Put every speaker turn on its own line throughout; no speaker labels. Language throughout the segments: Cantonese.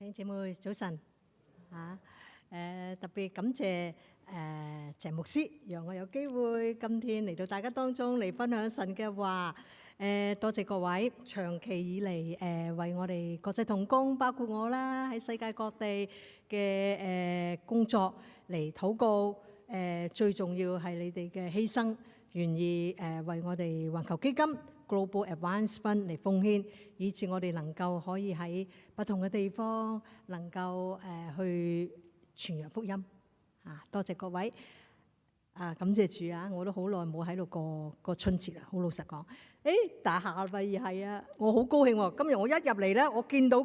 兄姐妹早晨嚇，特別感謝謝牧師，讓我有機會今天嚟到大家當中嚟分享神嘅話。多謝各位長期以嚟為我哋國際同工，包括我啦，喺世界各地嘅工作嚟禱告。最重要係你哋嘅犧牲，願意為我哋環球基金 Global Advance Fund 嚟奉獻，以致我哋能夠可以喺不同嘅地方能夠去傳揚福音。多謝各位。感謝主啊！我都好耐冇喺度過春節啦，好老實講。但係下個禮拜係啊，我好高興喎！今日我一入嚟咧，我見到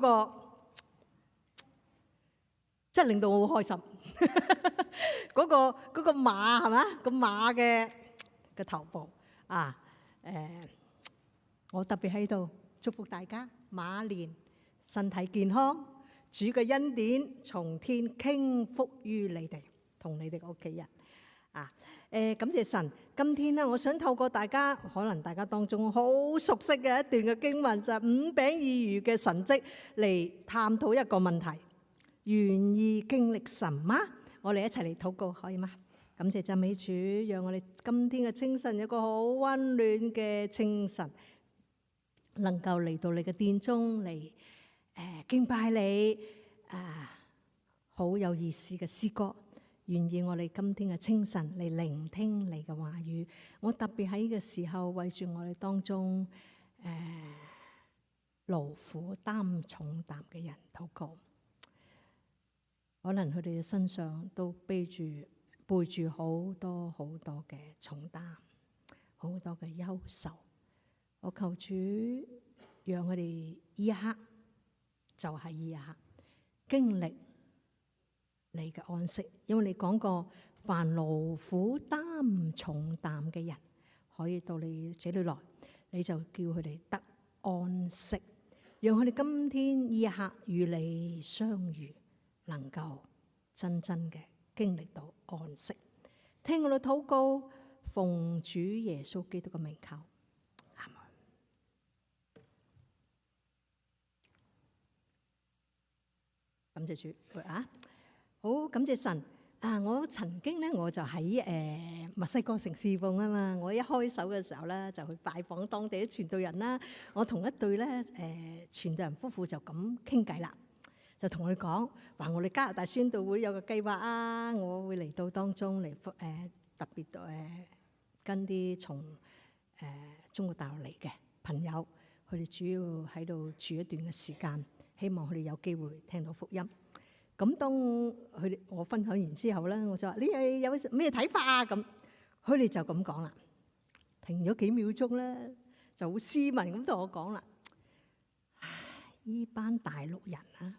真係令到我好開心。嗰個馬係嘛？個馬嘅頭部我特別喺度祝福大家馬年身體健康，主嘅恩典從天傾福於你哋同你哋嘅屋企人。感謝神。今天咧，我想透過大家可能大家當中好熟悉嘅一段嘅經文，就係五餅二魚嘅神蹟嚟探討一個問題：願意經歷神嗎？我哋一齊嚟禱告，可以嗎？感謝讚美主，讓我哋今天嘅清晨有個好溫暖嘅清晨，能夠嚟到你嘅殿中嚟敬拜你，好有意思嘅詩歌。願意我哋今天嘅清晨嚟聆聽你嘅話語。我特別喺呢個時候為住我哋當中勞苦擔重擔嘅人禱告。可能佢哋嘅身上都背住好多好多嘅重擔，好多嘅憂愁。我求主讓佢哋呢一刻就係呢一刻經歷你嘅安息，因為你講過，凡勞苦擔重擔嘅人可以到你這裏來，你就叫佢哋得安息，讓佢哋今天呢一刻與你相遇，能夠真正嘅經歷到安息。聽我哋禱告，奉主耶穌基督嘅名求，阿門。感謝主好，感謝神。我曾經咧，我就喺墨西哥城侍奉啊嘛。我一開手嘅時候咧，就去拜訪當地啲傳道人啦。我同一對咧傳道人夫婦就咁傾偈啦，就同佢講話，我哋加拿大宣道會有個計劃啊，我會嚟到當中嚟特別跟啲從中國大陸嚟嘅朋友，佢哋主要喺度住一段嘅時間，希望佢哋有機會聽到福音。咁當我分享完之後咧，我就話：你係有咩睇法啊？咁佢哋就咁講啦，停咗幾秒鐘咧，就好斯文咁同我講啦：呢班大陸人啊，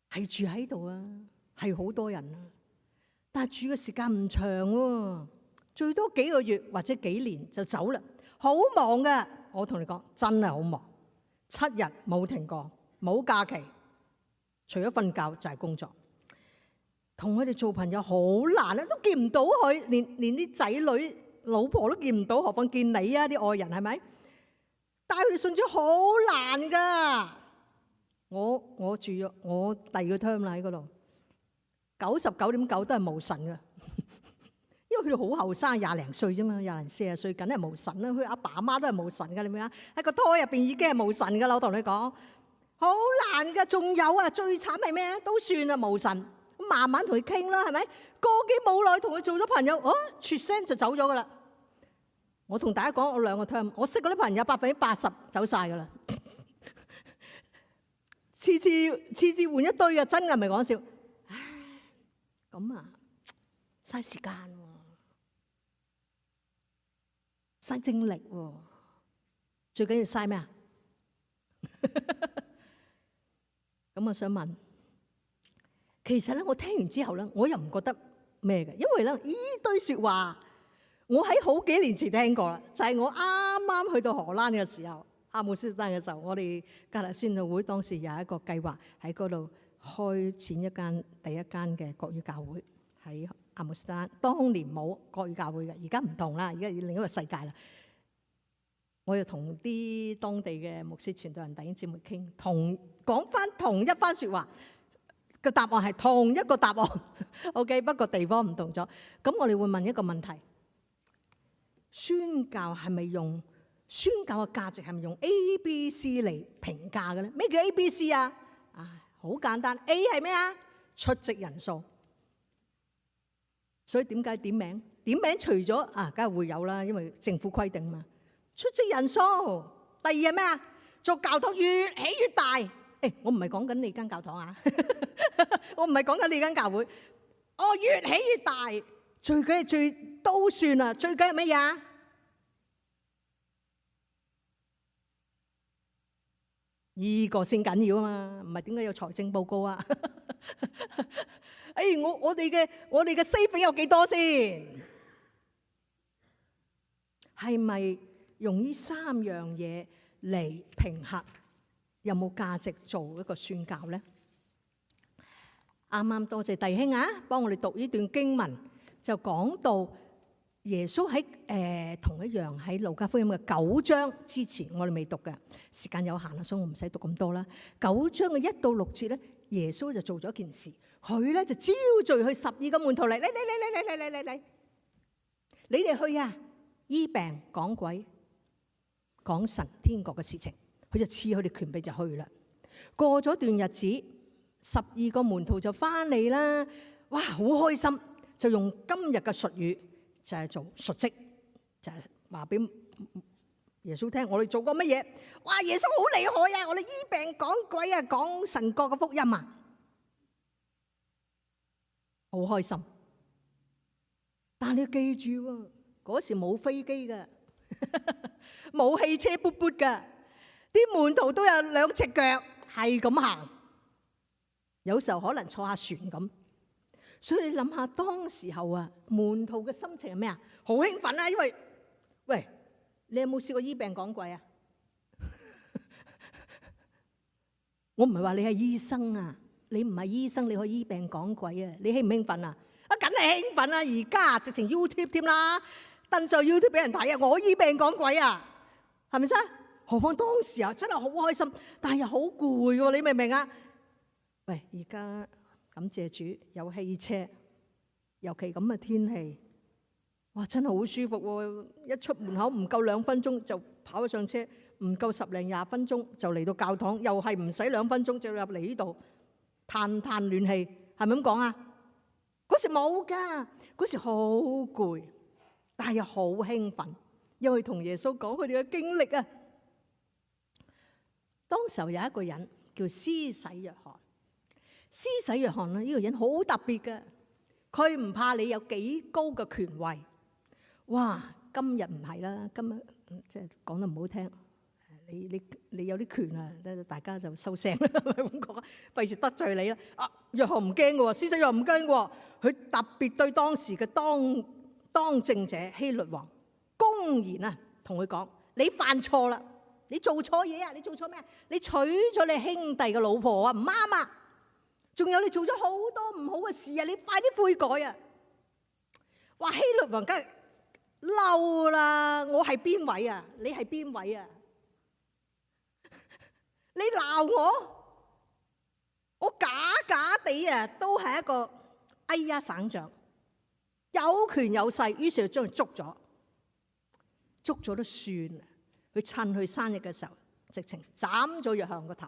係住喺度啊，係好多人啊，但係住嘅時間唔長喎，最多幾個月或者幾年就走啦，好忙㗎。我同你講，真係好忙，7日冇停過，冇假期。除咗瞓覺就係工作，同佢哋做朋友好難啊，都見唔到佢，連啲仔女老婆都見唔到，何況見你啊啲愛人係咪？帶佢哋信主好難噶。我住咗我第二個 term 啦喺嗰度，99.9%都係無神噶，因為佢哋好後生，20零歲啫嘛，20零40歲，梗係無神啦。佢阿爸阿媽都係無神噶，你明唔明啊？喺個胎入邊已經係無神噶啦，我同你講。好難噶，仲有啊！最慘係咩啊？都算啦，無神，慢慢同佢傾啦，係咪？個幾冇耐同佢做咗朋友，出聲就走咗噶啦。我同大家講，我2個 term， 我識嗰啲朋友80%走晒噶啦，次次換一堆啊！真係唔係講笑。唉，咁啊，嘥時間喎，嘥精力喎，最緊要嘥咩啊？咁我想問，其實咧，我聽完之後咧，我又唔覺得咩嘅，因為咧呢堆説話，我喺好幾年前聽過啦，就係我啱啱去到荷蘭嘅時候，阿姆斯特丹嘅時候，我哋加拿大宣道會當時有一個計劃喺嗰度開展第一間嘅國語教會喺阿姆斯特丹。當年冇國語教會嘅，而家唔同啦，而家另一個世界啦。我又同啲當地嘅牧師傳道人弟兄姊妹傾，講翻同一番説話，個答案係同一個答案。OK， 不過地方唔同咗。咁我哋會問一個問題：宣教係咪用宣教嘅價值係咪用 A、B、C 嚟評價嘅咧？咩叫 A、B、C 啊？好簡單 ，A 係咩啊？出席人數。所以點解點名？點名除咗梗係會有啦，因為政府規定嘛。出席人數。第二係咩啊？做教堂越起越大。我唔係講緊你間教堂啊，我唔係講緊你間教會。越起越大，最緊係最都算啦。最緊係乜嘢啊？呢個先緊要啊嘛，唔係點解有財政報告啊？我哋嘅 saving 有幾多先？係咪用呢3樣嘢嚟評核有冇價值做一個宣教咧？啱啱多謝弟兄幫我哋讀呢段經文，就講到耶穌喺同一樣喺路加福音嘅9章之前，我哋未讀嘅，時間有限啦，所以我唔使讀咁多啦。9章嘅1到6節咧，耶穌就做咗一件事，佢咧就招聚佢12個門徒嚟，嚟，你哋去醫病講鬼講神天國嘅事情，佢就賜佢哋權柄就去啦。過咗段日子，12個門徒就翻嚟啦，哇，好開心，就用今日嘅術語就係做述職，就係話俾耶穌聽，我哋做過乜嘢？哇，耶穌好厲害啊！我哋醫病講鬼講神國嘅福音好開心。但你要記住喎，嗰時冇飛機㗎，冇汽車噗噗㗎，啲門徒都有2隻腳，係咁行，有時候可能坐下船咁。所以你諗下，當時候門徒嘅心情係咩啊？好興奮啊！因為喂，你有冇試過醫病講鬼啊？我唔係話你係醫生啊，你唔係醫生，你可以醫病講鬼啊？你興唔興奮啊？梗係興奮啦！而家直情 YouTube 添啦，登上 YouTube 俾人睇啊！我醫病講鬼啊，係咪先？何況當時真係好開心，但係又好攰喎，你明唔明啊？喂，而家感謝主有汽車，尤其咁嘅天氣，哇，真係好舒服喎！一出門口唔夠2分鐘就跑咗上車，唔夠10零20分鐘就嚟到教堂，又係唔使2分鐘就入嚟呢度嘆暖氣，係咪咁講啊？嗰時冇㗎，嗰時好攰，但係又好興奮，因為同耶穌講佢哋嘅經歷啊。當時候有一個人叫施洗約翰，施洗約翰呢個人好特別嘅，佢唔怕你有幾高嘅權位。哇！今日唔係啦，今日即係講得唔好聽，你有啲權啊，大家就收聲啦，咁講，費事得罪你啦。約翰唔驚嘅喎，施洗約翰唔驚嘅喎，佢特別對當時嘅當政者希律王公然同佢講：你犯錯啦，你做錯嘢啊！你做錯咩啊？你娶咗你兄弟嘅老婆啊，唔啱啊！仲有你做咗好多唔好嘅事啊！你快啲悔改啊！哇！希律王梗係嬲啦！我係邊位啊？你係邊位啊？你鬧我假假地都係一個哎呀省長，有權有勢，於是就將佢捉咗都算啦。佢趁佢生日嘅時候，直情斬咗約翰個頭，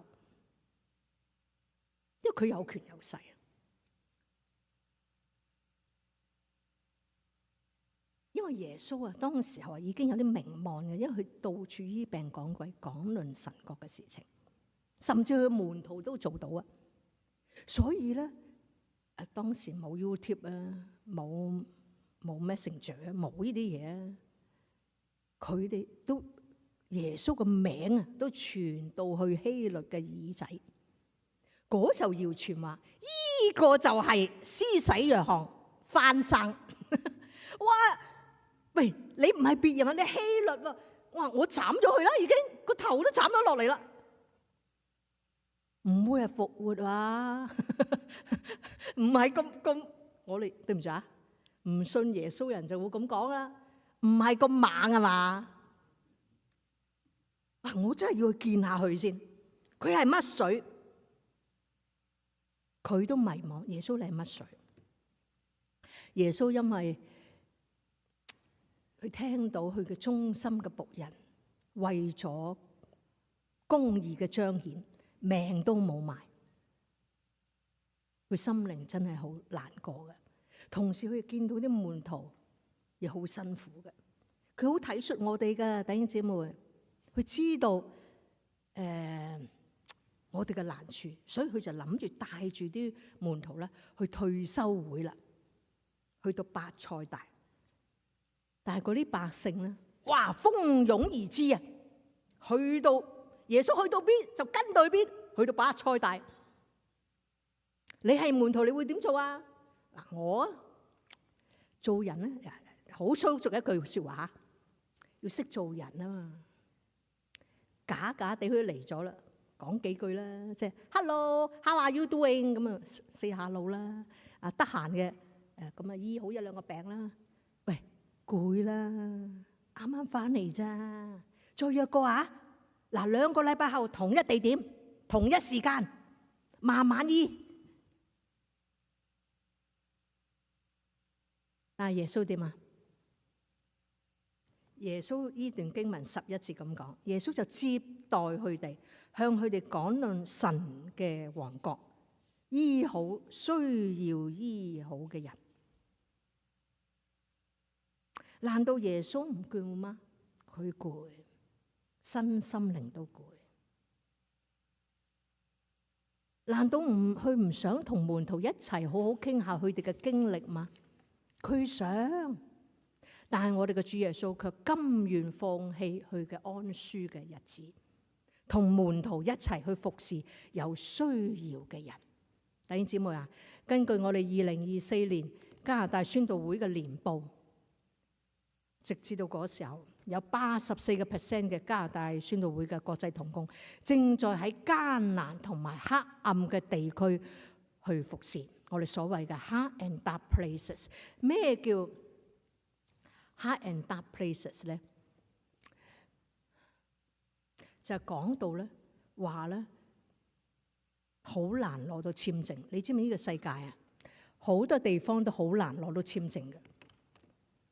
因為佢有權有勢。因為耶穌當時候已經有啲名望嘅，因為佢到處醫病講鬼，講論神國嘅事情，甚至佢門徒都做到啊。所以咧，當時冇 YouTube 冇 Messenger 冇呢啲嘢，佢哋都耶穌嘅名都傳到去希律嘅耳仔。嗰時候謠傳話呢個就係施洗約翰翻生。哇！喂，你唔係別人啊，你希律喎！哇，我斬咗佢啦，已經個頭都斬咗落嚟啦，唔會係復活啊？唔係咁，我哋對唔住啊，唔信耶穌人就會咁講啦，唔係咁猛啊嘛？我真係要去見下佢先。佢係乜水？佢都迷茫。耶穌你係乜水？耶穌因為佢聽到佢嘅忠心嘅僕人為咗公義嘅彰顯，命都冇埋，佢心靈真係好難過嘅。同時佢見到啲門徒亦好辛苦嘅，佢好體恤我哋嘅弟兄姊妹，佢知道我哋嘅難處，所以佢就諗住帶住啲門徒咧去退休會啦，去到伯賽大。但係嗰啲百姓咧，哇，蜂擁而至啊！去到耶穌去到邊就跟到去邊，去到伯賽大。你係門徒，你會點做啊？嗱，我做人咧好粗俗一句説話，要識做人啊嘛。假假地佢嚟咗啦。講幾句啦，即係 Hello，how are you doing？ 咁啊，say hello啦。啊，得閒嘅咁啊，醫好一兩個病啦。喂，攰啦，啱啱翻嚟咋？再約過啊？嗱，2個禮拜後同一地點、同一時間，慢慢醫。但係耶穌點啊？耶穌呢段經文11節咁講，耶穌就接待佢哋，向佢哋講論神嘅王國，醫好需要醫好嘅人。難道耶穌唔攰嗎？佢攰，身心靈都攰。難道佢唔想同門徒一齊好好傾下佢哋嘅經歷嗎？佢想。但係我哋嘅主耶穌卻甘願放棄佢嘅安舒嘅日子，同門徒一齊去服侍有需要嘅人。弟兄姊妹啊，根據我哋2024年加拿大宣道會嘅年報，直至到嗰時候，有84% 嘅加拿大宣道會嘅國際同工正在喺艱難同埋黑暗嘅地區去服侍我哋所謂嘅 hard and dark places。咩叫hard and dark places 咧？就講到咧話咧，好難攞到簽證。你知唔知呢個世界啊，好多地方都好難攞到簽證嘅。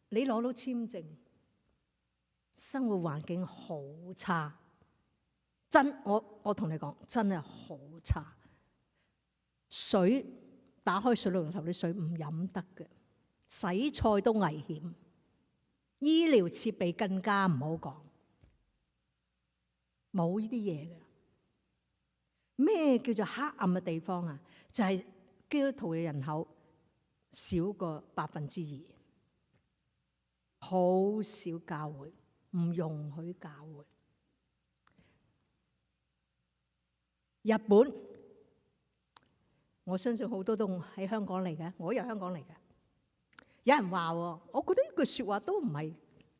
你攞到簽證，生活環境好差，我同你講，真係好差。水打開水龍頭啲水唔飲得嘅，洗菜都危險。醫療設備更加唔好講，冇呢啲嘢嘅。咩叫做黑暗嘅地方啊？就係基督徒嘅人口少過2%，好少教會，唔容許教會。日本，我相信好多都喺香港嚟嘅，我由香港嚟嘅。有人話喎，我覺得呢句説話都唔係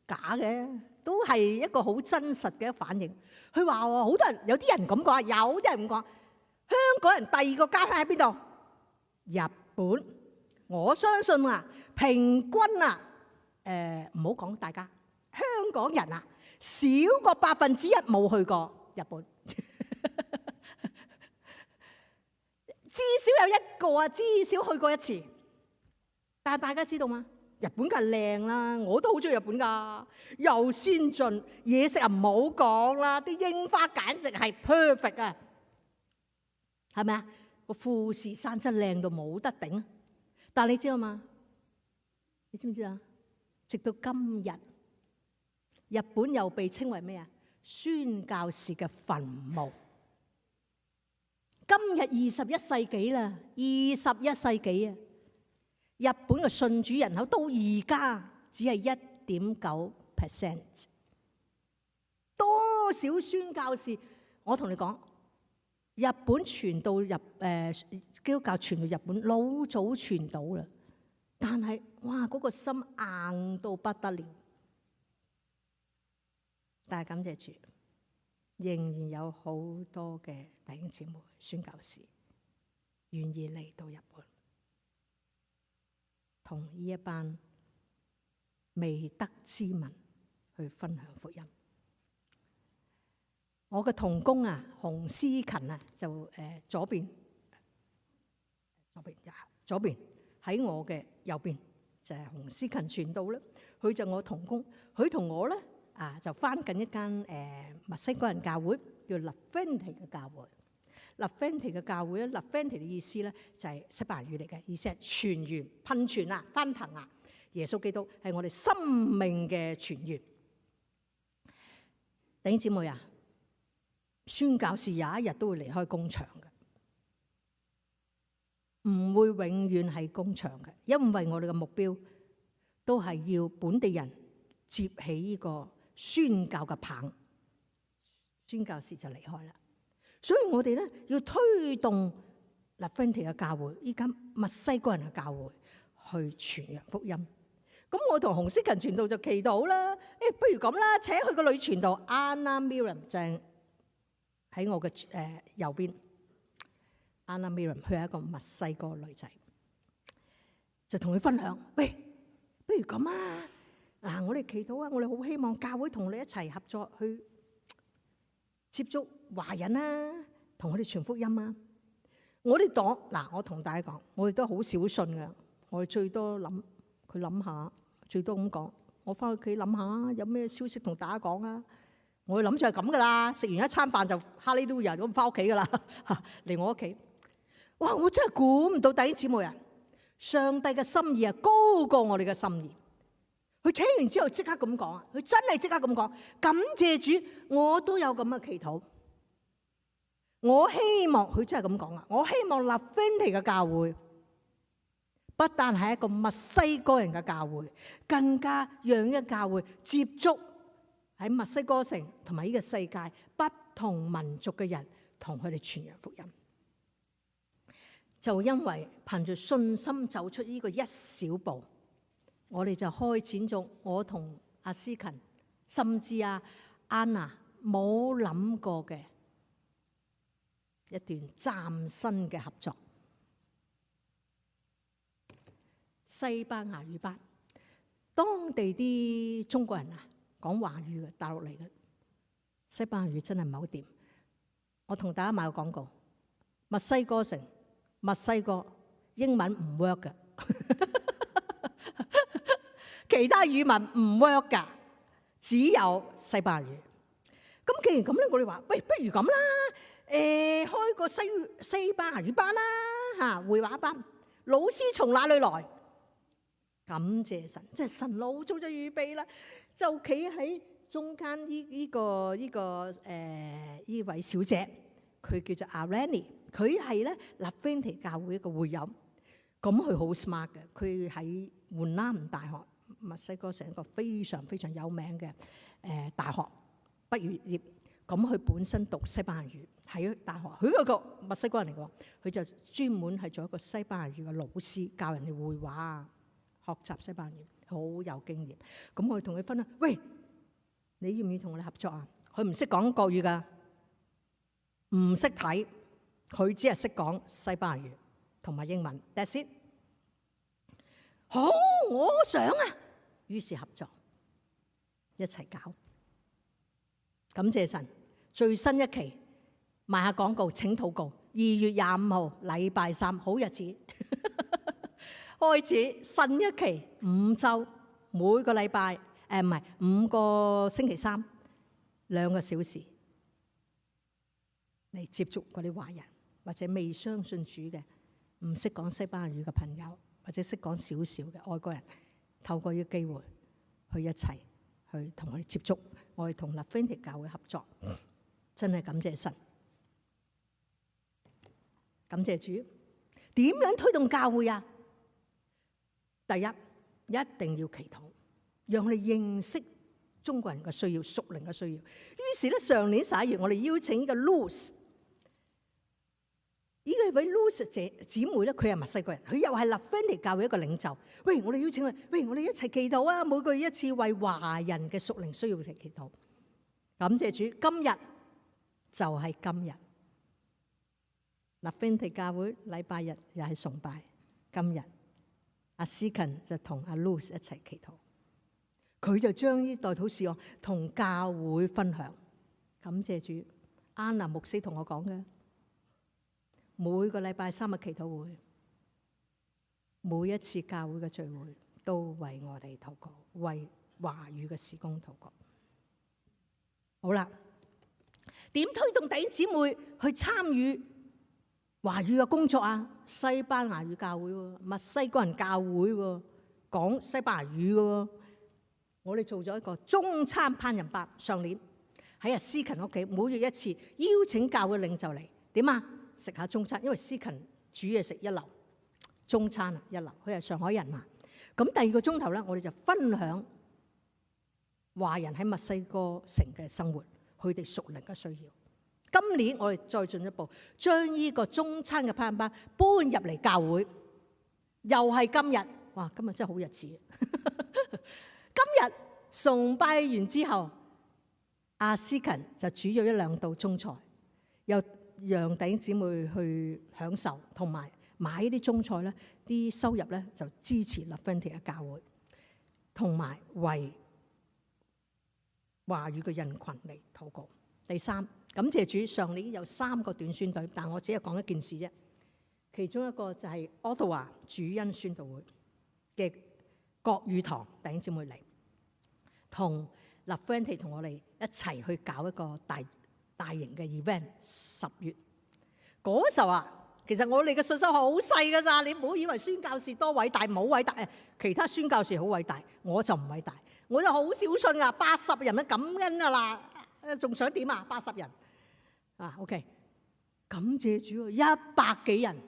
假嘅，都係一個好真實嘅反應。佢話喎，好多人有啲人咁講，有啲人咁講，香港人第二個家鄉喺邊度？日本。我相信啊，平均啊，唔好講大家，香港人啊，少過1%冇去過日本。至少有一個啊，至少去過一次。但係大家知道嗎？日本梗係靚啦，我都好中意日本㗎，又先進，嘢食啊唔好講啦，啲櫻花簡直係 perfect 啊，係咪啊？個富士山真係靚到冇得頂。但係你知道嗎？你知唔知啊？直到今日，日本又被稱為咩啊？宣教士嘅墳墓。今日21世紀啦，21世紀啊！日本嘅信主人口到而家只係1.9%，多少宣教士？我同你講，日本傳到基督教傳到日本，老早傳到啦。但係哇，嗰個心硬到不得了。但係感謝主，仍然有好多嘅弟兄姊妹宣教士願意嚟到日本，同呢一班未得之民去分享福音。我嘅同工啊，洪思勤啊，就左邊喺我嘅右邊就係洪思勤傳道啦。佢就我同工，佢同我咧就返緊一間墨西哥人教會，叫 La Fuente 嘅教會。La Fuente 嘅教會咧，La Fuente 嘅意思咧就係西班牙語嚟嘅，意思係泉源、噴泉啊、翻騰啊。耶穌基督係我哋生命嘅泉源。弟兄姊妹啊，宣教士有一日都會離開工場嘅，唔會永遠係工場嘅，因為我哋嘅目標都係要本地人接起呢個宣教嘅棒，宣教士就離開啦。所以我哋咧要推動 La Fuente 嘅教會，依家墨西哥人嘅教會去傳揚福音。咁我同洪思勤傳道就祈禱啦，不如咁啦，請佢個女傳道 Anna Miriam 就喺我嘅右邊。Anna Miriam 佢係一個墨西哥女仔，就同佢分享，喂，不如咁啊，我哋祈禱啊，我哋好希望教會同你一齊合作去接觸華人啊，同佢哋傳福音啊。我哋講我同大家講，我哋都好小信嘅，我哋最多諗佢諗下。最多咁講，我翻屋企諗下有咩消息同大家講啊！我諗住係咁噶啦，食完一餐飯就哈利路亞咁翻屋企噶啦，嚟我屋企。哇！我真係估唔到弟兄姊妹啊，上帝嘅心意係高過我哋嘅心意。佢聽完之後即刻咁講啊！佢真係即刻咁講，感謝主，我都有咁嘅祈禱。我希望佢真係咁講啊！我希望 La Fuente 嘅教會不但係一個墨西哥人嘅教會，更加讓一個教會接觸喺墨西哥城同埋呢個世界不同民族嘅人，同佢哋傳揚福音。就因為憑住信心走出呢個一小步，我哋就開展咗我同阿思勤，甚至安娜冇諗過嘅一段嶄新嘅合作。西班牙語班，當地啲中國人講華語嘅，大陸嚟嘅，西班牙語真係唔係好掂。我同大家買個廣告，墨西哥城，墨西哥英文唔 work 嘅，其他語文唔 work 㗎，只有西班牙語。咁既然咁咧，我哋話喂，不如咁啦，開個西班牙語班啦，會話班，老師從哪裡來？感謝神，即係神老早就預備啦，就企喺中間呢位小姐，佢叫做 Arani， 佢係咧 La Fuente 教會一個會友，咁佢好 smart 嘅，佢喺換拉姆大學，墨西哥成一個非常非常有名嘅大學畢業，咁佢本身讀西班牙語喺大學，佢係一個墨西哥人嚟嘅，佢就專門係做一個西班牙語嘅老師，教人哋會話。學習西班牙語好有經驗，咁我哋同佢分享，喂，你要唔要同我哋合作啊？佢唔識講國語噶，唔識睇，佢只係識講西班牙語同埋英文。That's it。好，我想啊，於是合作一齊搞。感謝神，最新一期賣下廣告，請禱告。2月25號禮拜三，好日子。開始新一期5週，每個禮拜唔係5個星期三2個小時嚟接觸嗰啲華人或者未相信主嘅、唔識講西班牙語嘅朋友，或者識講少少嘅外國人，透過呢個機會去一齊去同我哋接觸，我哋同 La Fuente 教會合作，真係感謝神，感謝主。點樣推動教會啊？第一，一定要祈禱，讓我哋認識中國人嘅需要、屬靈嘅需要。於是咧，上年11月，我哋邀請呢個 Luz， 呢個位 Luz 姊妹咧，佢係墨西哥人，佢又係 La Fuente 教會一個領袖。喂，我哋邀請佢，喂，我哋一齊祈禱啊！每個月一次為華人嘅屬靈需要嚟祈禱。感謝主，今日就係今日。La Fuente 教會禮拜日又係崇拜，今日。阿思勤就同阿 Luz 一齊祈禱，佢就將呢代禱事項同教會分享。感謝主，安娜牧師同我講嘅，每個禮拜3日祈禱會，每一次教會嘅聚會，都為我哋禱告，為華語嘅事工禱告。好啦，點推動弟兄姊妹去參與華語嘅工作啊？西班牙語教會喎，墨西哥人教會喎，講西班牙語嘅喎。我哋做咗一個中餐烹飪班，上年喺阿思勤屋企，每月一次，邀請教會領袖嚟點啊？食下中餐，因為思勤煮嘢食一流，中餐啊一流。佢係上海人嘛。咁第2個鐘頭咧，我哋就分享華人喺墨西哥城嘅生活，佢哋屬靈嘅需要。今年我哋再進一步，將呢個中餐嘅烹飪班搬入嚟教會，又係今日，哇！今日真係好日子。今日崇拜完之後，阿思勤就煮咗1-2道中菜，又讓弟兄姊妹去享受，同埋買呢啲中菜咧，啲收入咧就支持 LaFuente 嘅教會，同埋為華語嘅人群嚟禱告。第3，感謝主，上年有3個短宣隊，但我只係講一件事啫。其中一個就係 Ottawa 主恩宣道會嘅國語堂弟兄姊妹嚟，同 LaFuente 同我哋一齊去搞一個大型嘅 event。10月嗰時候啊，其實我哋嘅信心好細㗎咋，你唔好以為宣教士多偉大，冇偉大。其他宣教士好偉大，我就唔偉大，我就好小信啊。80人都感恩㗎啦，仲想點啊？80人啊 ，OK， 感謝主，100幾人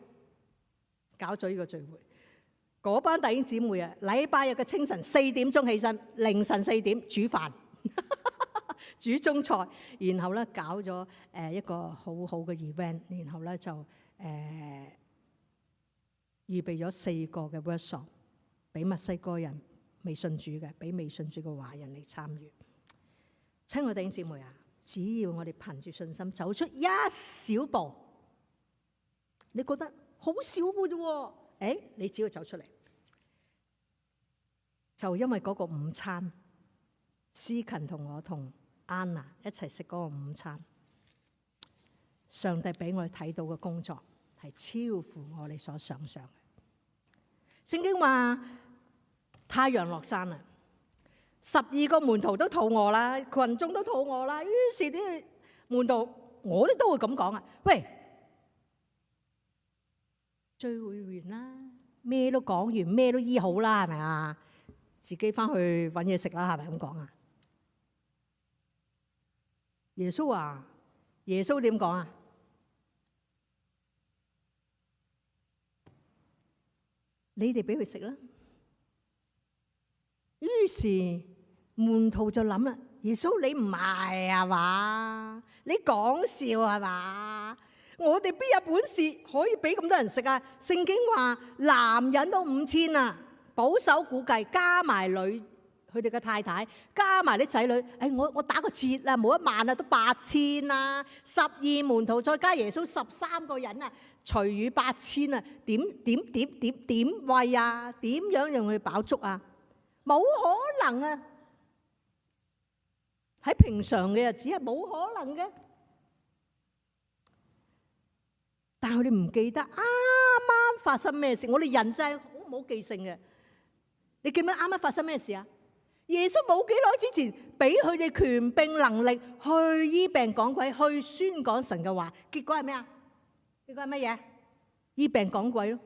搞咗呢個聚會。嗰班弟兄姊妹啊，禮拜日嘅清晨4點鐘起身，凌晨4點煮飯、煮中菜，然後咧搞咗一個好好嘅 event， 然後咧就預備咗4個嘅 workshop 俾墨西哥人未信主嘅，俾未信主嘅華人嚟參與。親愛弟兄姊妹啊，只要我哋憑住信心走出一小步，你覺得好少嘅啫喎？你只要走出嚟，就因為嗰個午餐，思勤同我同安娜一齊食嗰個午餐，上帝俾我哋睇到嘅工作係超乎我哋所想象嘅。聖經話太陽落山啦，12個門徒都肚餓啦，群眾都肚餓啦，於是啲門徒，我哋都會咁講啊，喂！聚會完啦，咩都講完，咩都醫好啦，係咪啊？自己翻去揾嘢食啦，係咪咁講啊？耶穌話：耶穌點講啊？你哋俾佢食啦。於是門徒就諗啦：耶穌你唔係啊嘛？你講笑係嘛？我哋邊有本事可以俾咁多人食啊？聖經話男人都5000啊，保守估計加埋佢哋嘅太太，加埋啲仔女，我打個折啦，冇1萬啊，都8000啦。12門徒再加耶穌13個人啊，除以8000啊，點餵啊？點樣讓佢飽足啊？冇可能啊！喺平常嘅日子係冇可能嘅。但係佢哋唔記得啱啱發生咩事。我哋人真係好冇記性嘅。你記唔記得啱啱發生咩事啊？耶穌冇幾耐之前俾佢哋權柄能力去醫病趕鬼，去宣講神嘅話。結果係咩啊？結果係乜嘢？醫病趕鬼咯，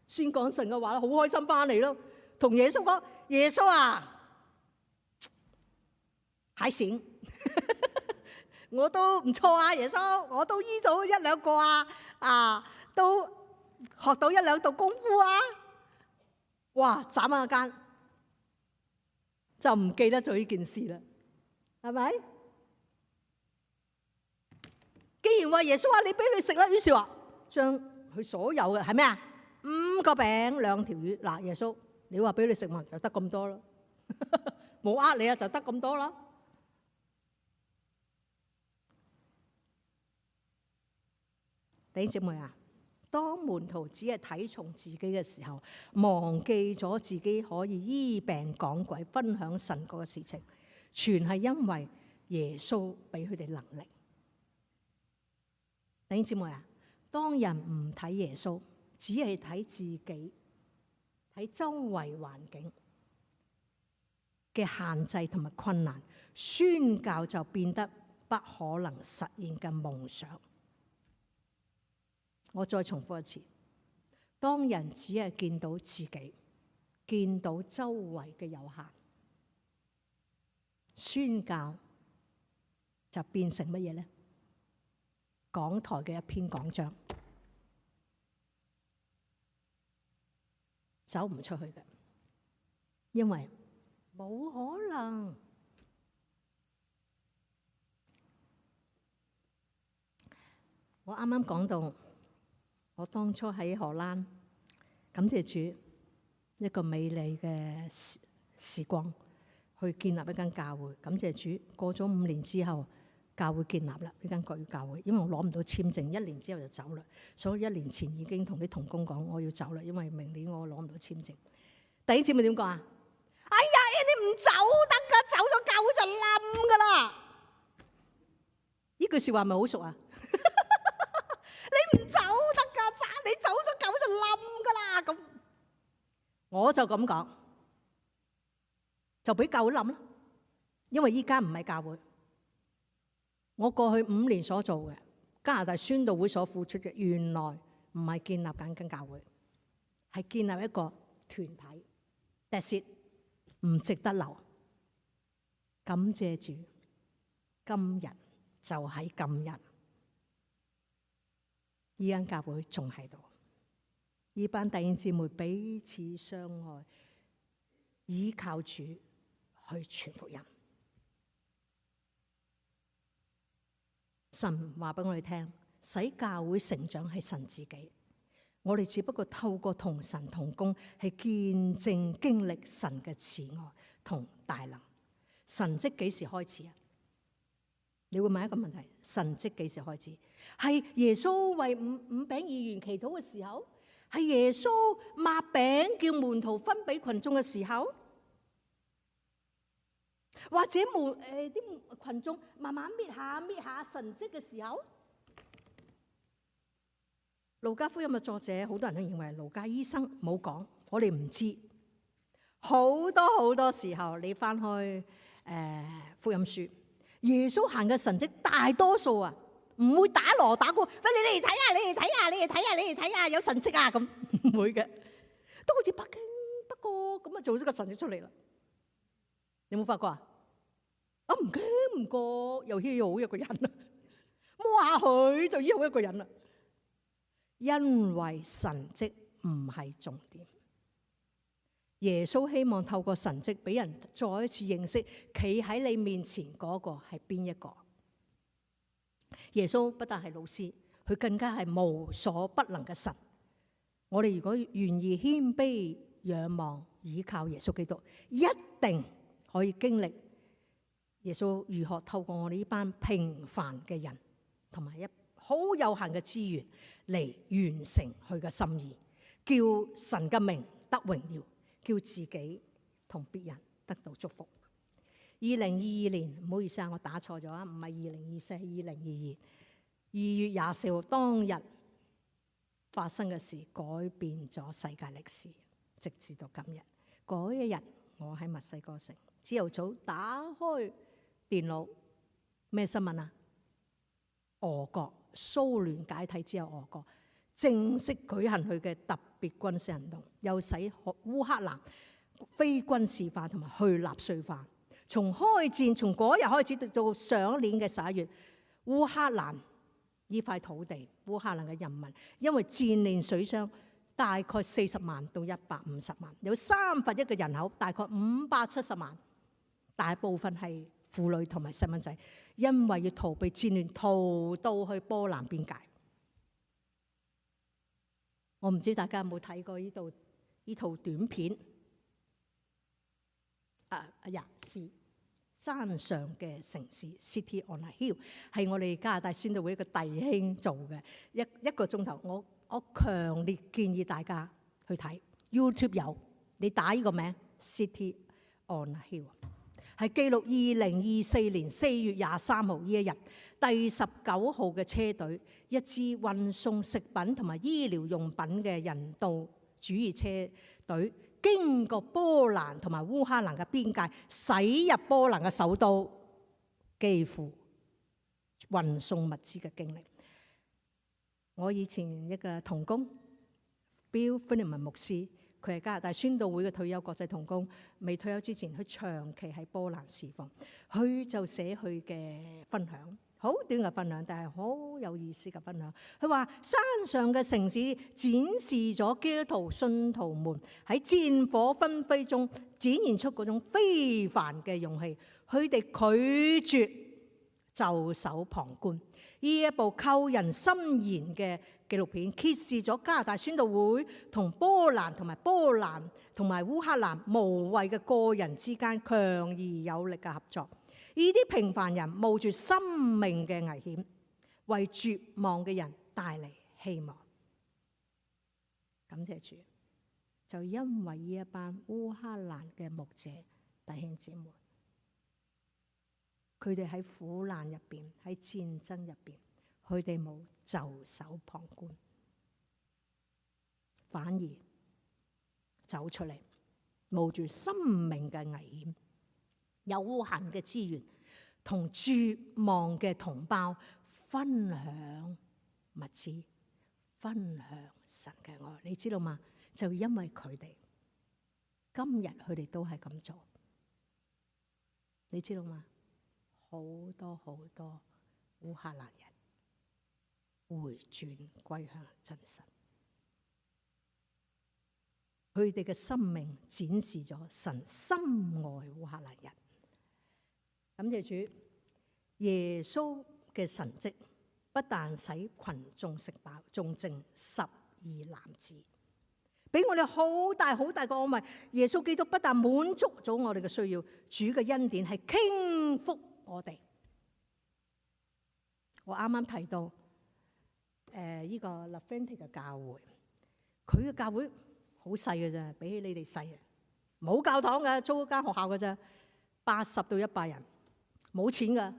宣講神嘅話咯，好開心翻嚟咯。同耶穌講：耶穌啊，蟹線。我都唔錯啊，耶穌，我都醫咗1-2個啊，都學到1-2道功夫啊！哇，眨下間就唔記得咗呢件事啦，係咪？既然話耶穌話你俾你食啦，於是話將佢所有嘅係咩啊？5個餅2條魚。嗱，耶穌你話俾你食物就得咁多啦，冇呃你啊，就得咁多啦。弟兄姊妹啊，當門徒只係睇重自己嘅時候，忘記咗自己可以醫病趕鬼、分享神國嘅事情，全係因為耶穌俾佢哋能力。弟兄姊妹啊，當人唔睇耶穌，只係睇自己，睇周圍環境嘅限制同埋困難，宣教就變得不可能實現嘅夢想。我再重複一次，當人只係見到自己，見到周圍嘅有限，宣教就變成乜嘢呢？講台嘅一篇講章，走唔出去嘅，因為冇可能。我啱啱講到，我當初喺荷蘭，感謝主一個美麗嘅時光，去建立一間教會。感謝主，過咗5年之後，教會建立啦，呢間國語教會。因為我攞唔到簽證，1年之後就走啦，所以1年前已經同啲同工講我要走啦，因為明年我攞唔到簽證。弟兄姊妹點講啊？哎呀，你唔走得噶，走咗教會就冧噶啦！呢句說話咪好熟啊？你唔走得噶，你走咗教會就冧噶啦！咁我就咁講，就俾教會冧啦。因為依家唔係教會，我過去5年所做嘅加拿大宣道會所付出嘅，原來唔係建立緊間教會，係建立一個團體。That's it，唔值得留。感謝主，今日就喺今日，呢間教會仲喺度，呢班弟兄姊妹彼此相愛，依靠主去傳福音。神話俾我哋聽，使教會成長係神自己，我哋只不過透過同神同工，係見證經歷神嘅慈愛同大能。神蹟幾時開始啊？你會問一個問題：神蹟幾時開始？係耶穌為五餅2魚祈禱嘅時候？係耶穌擘餅叫門徒分俾群眾嘅時候？或者啲群眾慢慢搣下神蹟嘅時候？路加福音嘅作者，好多人都認為路加醫生冇講，我哋唔知。好多時候，你翻去福音書，耶穌行嘅神蹟大多數啊，唔會打鑼打鼓，喂，你嚟睇下，你嚟睇下，你嚟睇下，你嚟睇下，有神蹟啊，咁唔會嘅，都好似北京得個咁啊，做咗個神蹟出嚟啦。你有冇發覺啊？啊，唔經唔覺又醫好一個人啦，摸下佢就醫好一個人啦。因為神蹟唔係重點，耶穌希望透過神蹟俾人再一次認識企喺你面前嗰個係邊一個。耶穌不但係老師，佢更加係無所不能嘅神。我哋如果願意謙卑仰望倚靠耶穌基督，一定可以經歷耶穌如何透過我哋呢班平凡嘅人同埋一好有限嘅資源嚟完成佢嘅心意，叫神嘅名得榮耀，叫自己同別人得到祝福。2022年，唔好意思啊，我打錯咗啊，唔係2024，係2022。2月24號當日發生嘅事，改變咗世界歷史，直至到今日。嗰一日，我喺墨西哥城，朝頭早打開電腦，咩新聞啊？俄國蘇聯解體之後，俄國正式舉行佢嘅特別軍事行動，又使烏克蘭非軍事化同埋去納粹化。從開戰，從嗰日開始到上年嘅11月，烏克蘭呢塊土地，烏克蘭嘅人民因為戰亂水傷，大概40萬到150萬，有1/3嘅人口，大概570萬，大部分係婦女同埋細蚊仔，因為要逃避戰亂，逃到去波蘭邊界。我唔知大家有冇睇過呢套短片？是山上嘅城市 City on a Hill， 係我哋加拿大宣道會一個弟兄做嘅一個鐘頭。我強烈建議大家去睇 YouTube 有，你打呢個名 City on a Hill，係記錄2024年4月23號呢一日，第19號嘅車隊，一支運送食品同埋醫療用品嘅人道主義車隊，經過波蘭同埋烏克蘭嘅邊界，駛入波蘭嘅首都基輔，運送物資嘅經歷。我以前一個同工 Bill Finneman 牧師，佢係加拿大宣道會嘅退休國際同工，未退休之前，佢長期喺波蘭侍奉，佢就寫佢嘅分享，好短嘅分享，但係好有意思嘅分享。佢話山上嘅城市展示咗基督徒信徒們喺戰火紛飛中展現出嗰種非凡嘅勇氣，佢哋拒絕袖手旁觀。呢一部扣人心弦嘅紀錄片揭示咗加拿大宣道會同波蘭同埋烏克蘭無畏嘅個人之間強而有力嘅合作。呢啲平凡人冒住生命嘅危險，為絕望嘅人帶嚟希望。感謝主，就因為呢一班烏克蘭嘅牧者弟兄姊妹，佢哋喺苦難入邊，喺戰爭入邊，佢哋冇袖手旁觀，反而走出嚟，冒住生命嘅危險，有限嘅資源，同絕望嘅同胞分享物資，分享神嘅愛。你知道嗎？就因為佢哋，今日佢哋都係咁做。你知道嗎？好多烏克蘭人回轉歸向真神，佢哋嘅生命展示咗神深愛烏克蘭人。感謝主，耶穌嘅神蹟不但使群眾食飽，仲剩12男子，俾我哋好大個安慰。耶穌基督不但滿足咗我哋嘅需要，主嘅恩典係傾覆我哋。我啱啱提到呢個 LaFenty 嘅教會，佢嘅教會好細嘅啫，比起你哋細啊，冇教堂嘅，租一間學校嘅啫，80到100人，冇錢嘅。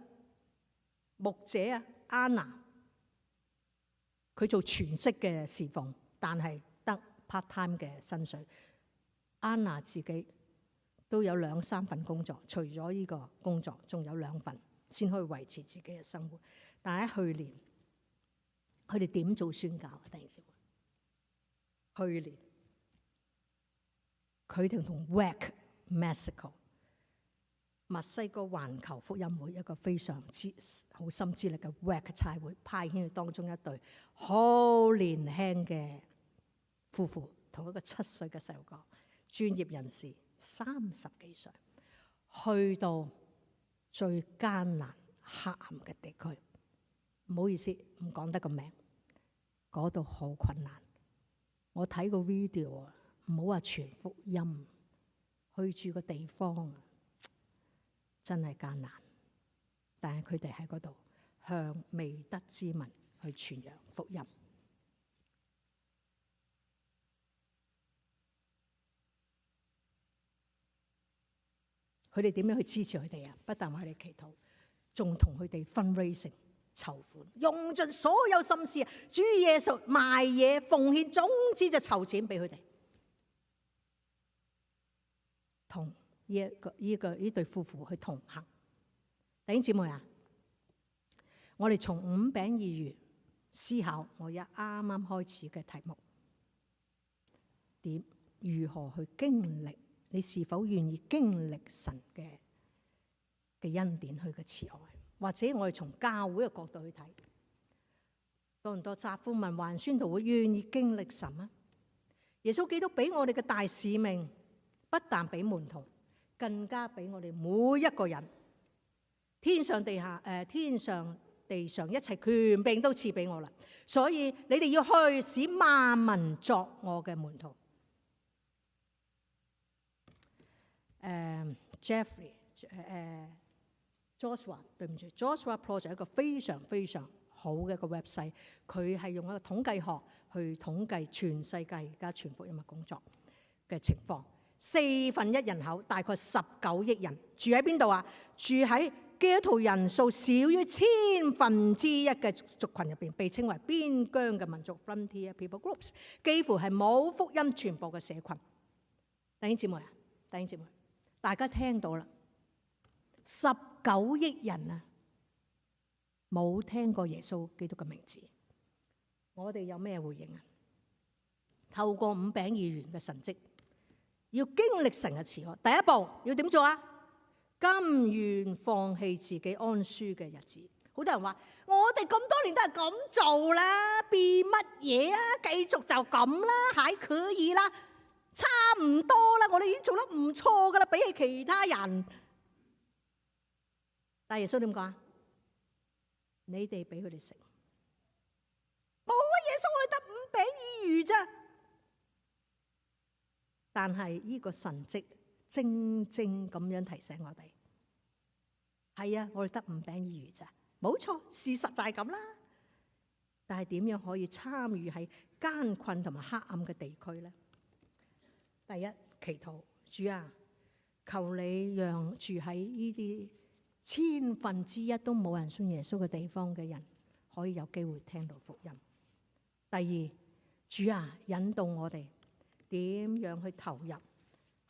牧者啊，Anna， 佢做全職嘅侍奉，但係得 part time 嘅薪水。Anna 自己都有2-3份工作，除咗呢個工作，仲有2份先可以維持自己嘅生活。但喺去年，佢哋點做宣教啊？弟兄姊妹，去年佢哋同 WAC Mexico 墨西哥環球福音會，一個非常好心之力嘅 WAC 差會，派遣佢當中一對好年輕嘅夫婦，同一個7歲嘅細路哥，專業人士30幾歲，去到最艱難黑暗嘅地區。唔好意思，唔講得個名，嗰度好困難。我睇個 video 啊，唔好話傳福音，去住個地方真係艱難。但係佢哋喺嗰度向未得之民去傳揚福音。佢哋點樣去支持佢哋啊？不但為佢哋祈禱，仲同佢哋 fundraising 籌款，用盡所有心思啊！主耶穌賣嘢奉獻，總之就籌錢俾佢哋。同呢對夫婦去同行。弟兄姊妹啊，我哋從5餅2魚思考我啱啱開始嘅題目，如何去經歷？你是否願意經歷神嘅恩典，佢嘅慈愛？或者我哋從教會嘅角度去睇，多唔多雜夫文環宣道會願意經歷神啊？耶穌基督俾我哋嘅大使命，不但俾門徒，更加俾我哋每一個人，天上地上一切權柄都賜俾我啦。所以你哋要去使萬民作我嘅門徒。Joshua 對唔住 ，Joshua Project 一個非常好嘅一個 website， 佢係用一個統計學去統計全世界而家傳福音嘅工作嘅情況。1/4人口，大概19億人住喺邊度啊？住喺基督徒人數少於1/1000嘅族群入邊，被稱為邊疆嘅民族 （frontier people groups），幾乎係冇福音傳播嘅社群。弟兄姊妹啊，弟兄姊妹，大家聽到啦，19億人啊，冇聽過耶穌基督嘅名字。我哋有咩回應啊？透過5餅2魚嘅神蹟，要經歷神嘅慈愛。第一步要點做啊？甘願放棄自己安舒嘅日子。好多人話：我哋咁多年都係咁做啦，變乜嘢啊？繼續就咁啦，還可以啦，差唔多啦，我哋已經做得唔錯噶啦，比起其他人。但耶穌點講啊？你哋俾佢哋食，冇啊！耶穌，我哋得5餅2魚咋？但係呢個神蹟正正咁樣提醒我哋，係啊，我哋得5餅2魚咋，冇錯，事實就係咁啦。但係點樣可以參與喺艱困同埋黑暗嘅地區呢？第一，祈禱，主啊，求你讓住喺呢啲1/1000都冇人信耶穌嘅地方嘅人，可以有機會聽到福音。第二，主啊，引導我哋點樣去投入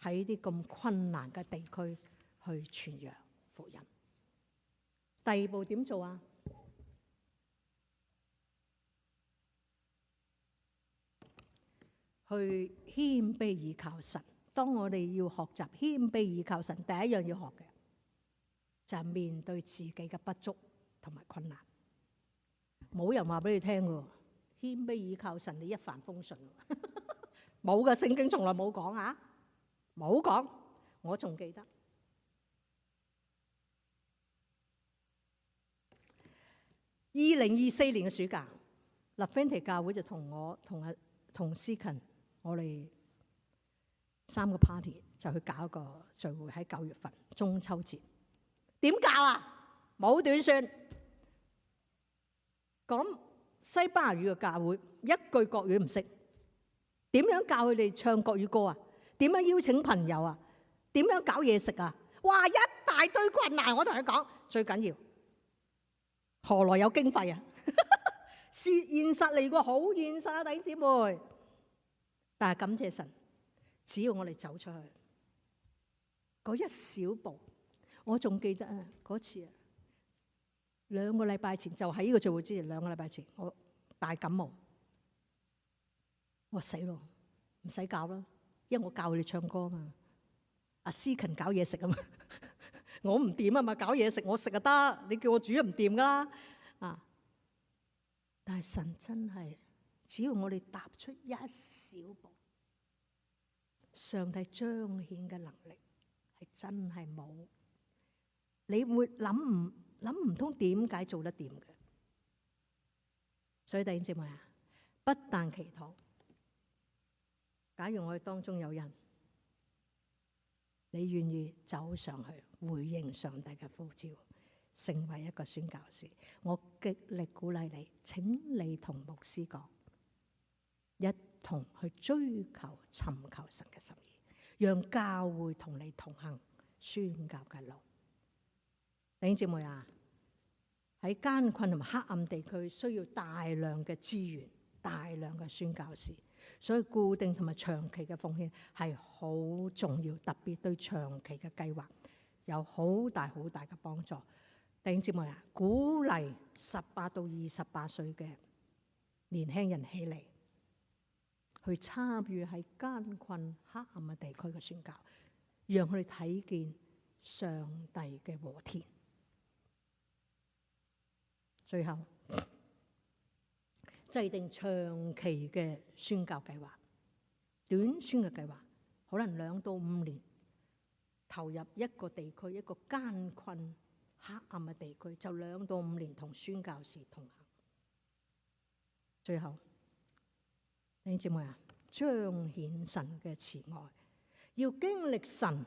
喺啲咁困難嘅地區去傳揚福音。第二步點做啊？去謙卑倚靠神。當我哋要學習謙卑倚靠神，第一樣要學嘅就係面對自己嘅不足同埋困難。冇人話俾你聽嘅，謙卑倚靠神你一帆風順。冇嘅，聖經從來冇講啊，冇講。我仲記得2024年嘅暑假，LaFente教會就同我同思勤，我哋3個 party 就去搞一個聚會喺9月份中秋節。點教啊？冇短宣，講西班牙語嘅教會，一句國語唔識。點樣教佢哋唱國語歌啊？點樣邀請朋友啊？點樣搞嘢食啊？哇！一大堆困難，我同佢講，最緊要何來有經費啊？是現實嚟㗎，好現實啊，弟兄姊妹。但係感謝神，只要我哋走出去嗰一小步，我仲記得啊，嗰次啊，2個禮拜前就喺呢個聚會之前，2個禮拜前我大感冒。我死咯，唔使教啦，因為我教佢哋唱歌啊嘛。阿思勤搞嘢食啊嘛，我唔掂啊嘛，搞嘢食我食就得，你叫我煮就唔掂噶啦啊！但係神真係，只要我哋踏出一小步，上帝彰顯嘅能力係真係冇，你會諗唔通點解做得掂嘅。所以弟兄姊妹啊，不但祈禱。假如我哋當中有人，你願意走上去回應上帝嘅呼召，成為一個宣教士，我極力鼓勵你，請你同牧師講，一同去追求尋求神嘅心意，讓教會同你同行宣教嘅路。弟兄姊妹啊，喺艱困同埋黑暗地區需要大量嘅資源，大量嘅宣教士。所以固定同埋長期嘅奉獻係好重要，特別對長期嘅計劃有好大嘅幫助。弟兄姊妹啊，鼓勵18到28歲嘅年輕人起嚟，去參與喺艱困黑暗嘅地區嘅宣教，讓佢哋睇見上帝嘅和田。最後，制定長期嘅宣教計劃，短宣嘅計劃，可能2到5年投入一個地區，一個艱困黑暗嘅地區，就2到5年同宣教士同行。最後，弟兄姊妹啊，彰顯神嘅慈愛，要經歷神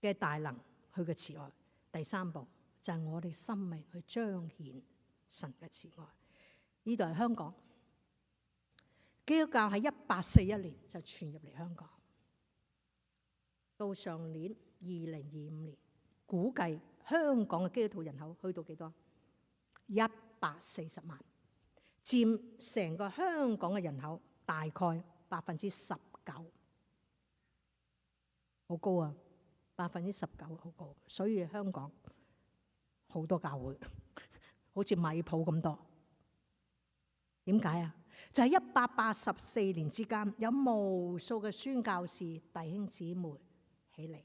嘅大能，佢嘅慈愛。第3步就係我哋生命去彰顯神嘅慈愛。呢度係香港，基督教喺1841年就傳入嚟香港。到上年2025年，估計香港嘅基督徒人口去到幾多？140萬，佔成個香港嘅人口大概19%，好高啊！19%好高，所以香港好多教會，好似米鋪咁多。點解啊？就係184年之間，有無數嘅宣教士弟兄姊妹起嚟，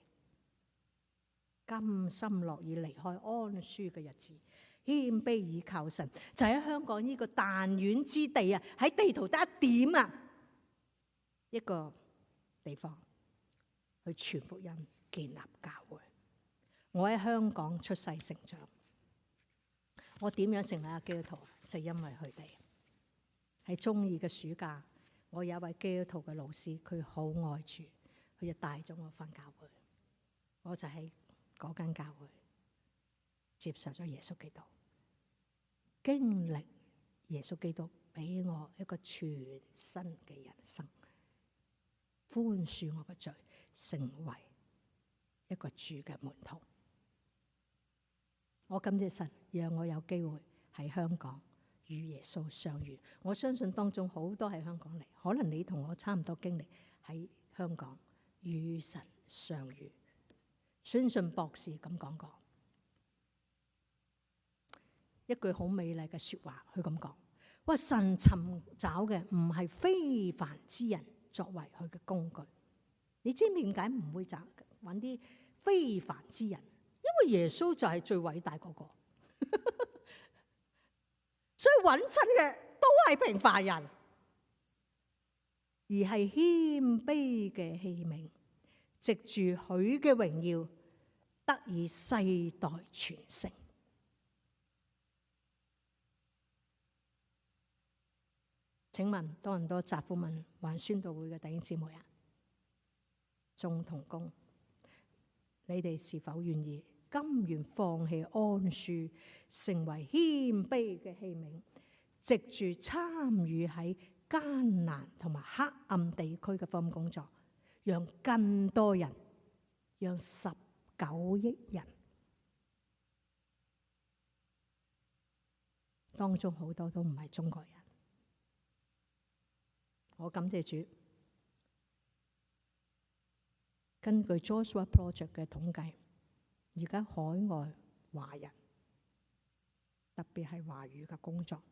甘心樂意離開安舒嘅日子，謙卑倚靠神，就喺香港呢個彈丸之地啊！喺地圖得一點啊，一個地方去傳福音、建立教會。我喺香港出世成長，我點樣成為一個基督徒？就因為佢哋。喺中二嘅暑假，我有一位基督徒嘅老師，佢好愛主，佢就帶咗我返教會，我就喺嗰間教會接受咗耶穌基督，經歷耶穌基督俾我一個全新嘅人生，寬恕我嘅罪，成為一個主嘅門徒。我感謝神，讓我有機會喺香港與耶穌相遇。我相信當中好多喺香港嚟，可能你同我差唔多經歷喺香港與神相遇。宣信博士咁講過一句好美麗嘅說話，佢咁講：哇！神尋找嘅唔係非凡之人作為佢嘅工具。你知唔知點解唔會揾啲非凡之人？因為耶穌就係最偉大嗰個。所以揾親嘅都係平凡人，而係謙卑嘅器皿，藉住佢嘅榮耀得以世代傳承。請問多倫多澤富文環宣道會嘅弟兄姊妹啊，眾同工，你哋是否願意甘願放棄安舒，成為謙卑嘅器皿，藉住參與喺艱難同埋黑暗地區嘅福音工作，讓更多人，讓19億人，當中好多都唔係中國人。我感謝主，根據 Joshua Project 嘅統計，而家海外華人，特別係華語嘅工作、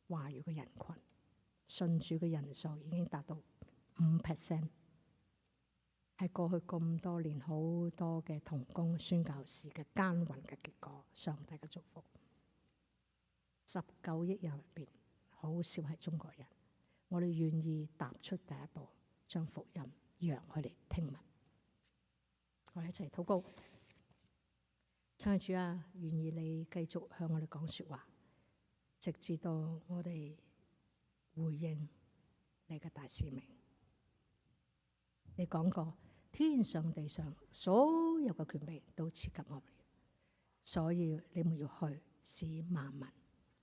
華語嘅人群，信主嘅人數已經達到5%，係過去咁多年好多嘅同工宣教士嘅耕耘嘅結果，上帝嘅祝福。19億人入邊，好少係中國人。我哋願意踏出第一步，將福音讓佢哋聽聞。我哋一齊禱告。親愛主啊，願意你繼續向我哋講說話，直至到我哋回應你嘅大使命。你講過，天上地上所有嘅權柄都賜給我哋，所以你們要去，使萬民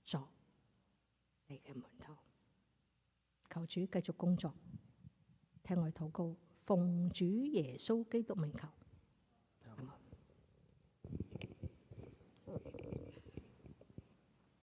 作你嘅門徒。求主繼續工作，聽我哋禱告，奉主耶穌基督名求。